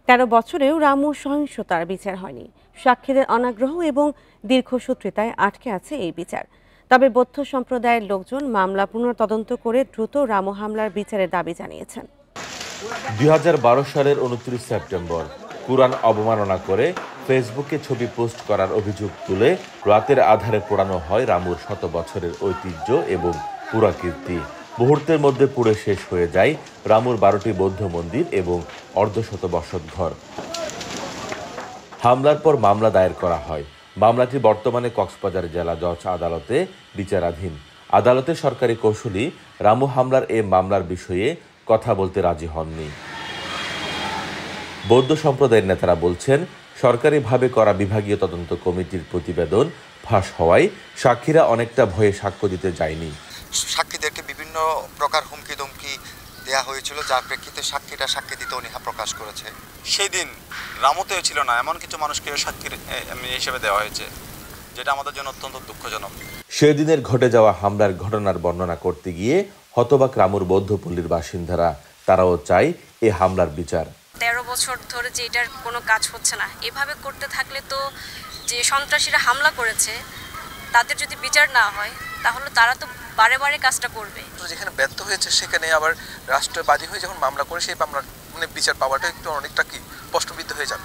13 বছরেও রামুর সহিংসতার বিচার হয়নি। সাক্ষীদের অনাগ্রহ এবং দীর্ঘসূত্রিতায় আটকে আছে এই বিচার। তবে বৌদ্ধ সম্প্রদায়ের লোকজন মামলা পুনঃতদন্ত করে দ্রুত রামু হামলার বিচারের দাবি জানিয়েছেন। 2012 সালের 29 সেপ্টেম্বর কুরআন অবমাননা করে ফেসবুকে ছবি পোস্ট করার অভিযোগ তুলে রাতের আধারে পোড়ানো হয় রামুর শত বছরের ঐতিহ্য এবং পুরাকীর্তি। মুহূর্তের মধ্যে পুড়ে শেষ হয়ে যায় রামুর 12টি বৌদ্ধ মন্দির এবং অর্ধশত বসতঘর। হামলার পর মামলা দায়ের করা হয়। মামলাটি বর্তমানে কক্সবাজার জেলা জজ আদালতে বিচারাধীন। আদালতের সরকারি কৌঁসুলি রামু হামলার এ মামলার বিষয়ে কথা বলতে রাজি হননি। বৌদ্ধ সম্প্রদায়ের নেতারা বলছেন, সরকারিভাবে করা বিভাগীয় তদন্ত কমিটির প্রতিবেদন ফাঁস হওয়ায় সাক্ষীরা অনেকটা ভয়ে সাক্ষ্য দিতে যায়নি। সাক্ষীদেরকে বিভিন্ন প্রকার হুমকি ধমকি দেওয়া হয়েছিল, যার প্রেক্ষিতে সাক্ষীরা সাক্ষী দিতে অনীহা প্রকাশ করেছে। সেই দিন রামুতেও ছিল না এমন কিছু মানুষকে সাক্ষীর হিসেবে দেওয়া হয়েছে, যেটা আমাদের জন্য অত্যন্ত দুঃখজনক। সেদিনের ঘটে যাওয়া হামলার ঘটনার বর্ণনা করতে গিয়ে হতবাক রামুর বৌদ্ধপল্লীর বাসিন্দারা। তারাও চায় এ হামলার বিচার। 13 বছর ধরে যে এটার কোনো কাজ হচ্ছে না, এভাবে করতে থাকলে তো যে সন্ত্রাসীরা হামলা করেছে তাদের যদি বিচার না হয় তাহলে তারা তো বারে বারে কাজটা করবে। যেখানে ব্যর্থ হয়েছে সেখানে আবার রাষ্ট্রের বাদী হয়ে যখন মামলা করে সেই মামলার বিচার পাওয়াটা একটু অনেকটা কি কষ্টবিদ্ধ হয়ে যাবে।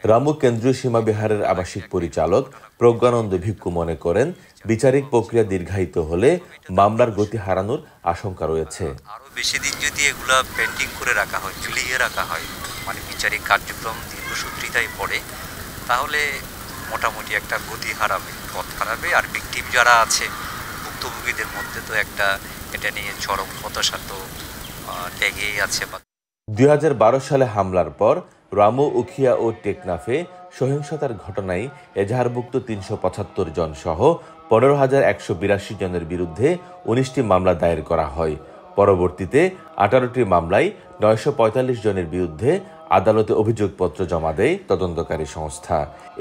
রামু কেন্দ্রীয় সীমা বিহারের আবাসিক পরিচালক প্রজ্ঞানন্দ ভিক্ষু মনে করেন, বিচারিক প্রক্রিয়া দীর্ঘায়িত হলে মামলার গতি হারানোর আশঙ্কা রয়েছে। আরো বেশি দিন যদি এগুলা পেন্ডিং করে রাখা হয়, ঝুলিয়ে রাখা হয়, মানে বিচারিক কার্যক্রম দীর্ঘসূত্রিতায় পড়ে, তাহলে মোটামুটি একটা গতি হারাবে, পথ হারাবে। আর ভিকটিম যারা আছে ভুক্তভোগীদের মধ্যে তো একটা এটা নিয়ে চরম হতাশা তো লেগেই আছে। 2012 সালে হামলার পর রামু, উখিয়া ও টেকনাফে সহিংসতার ঘটনায় এজাহারভুক্ত 375 জন সহ 15,182 জনের বিরুদ্ধে 19টি মামলা দায়ের করা হয়। পরবর্তীতে 18টি মামলায় 945 জনের বিরুদ্ধে আদালতে অভিযোগপত্র জমা দেয় তদন্তকারী সংস্থা।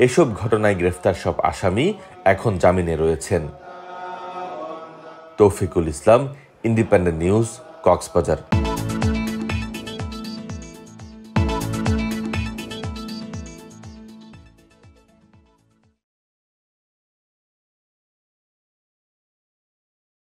এসব ঘটনায় গ্রেফতার সব আসামি এখন জামিনে রয়েছেন। তৌফিকুল ইসলাম, ইন্ডিপেন্ডেন্ট নিউজ, কক্সবাজার।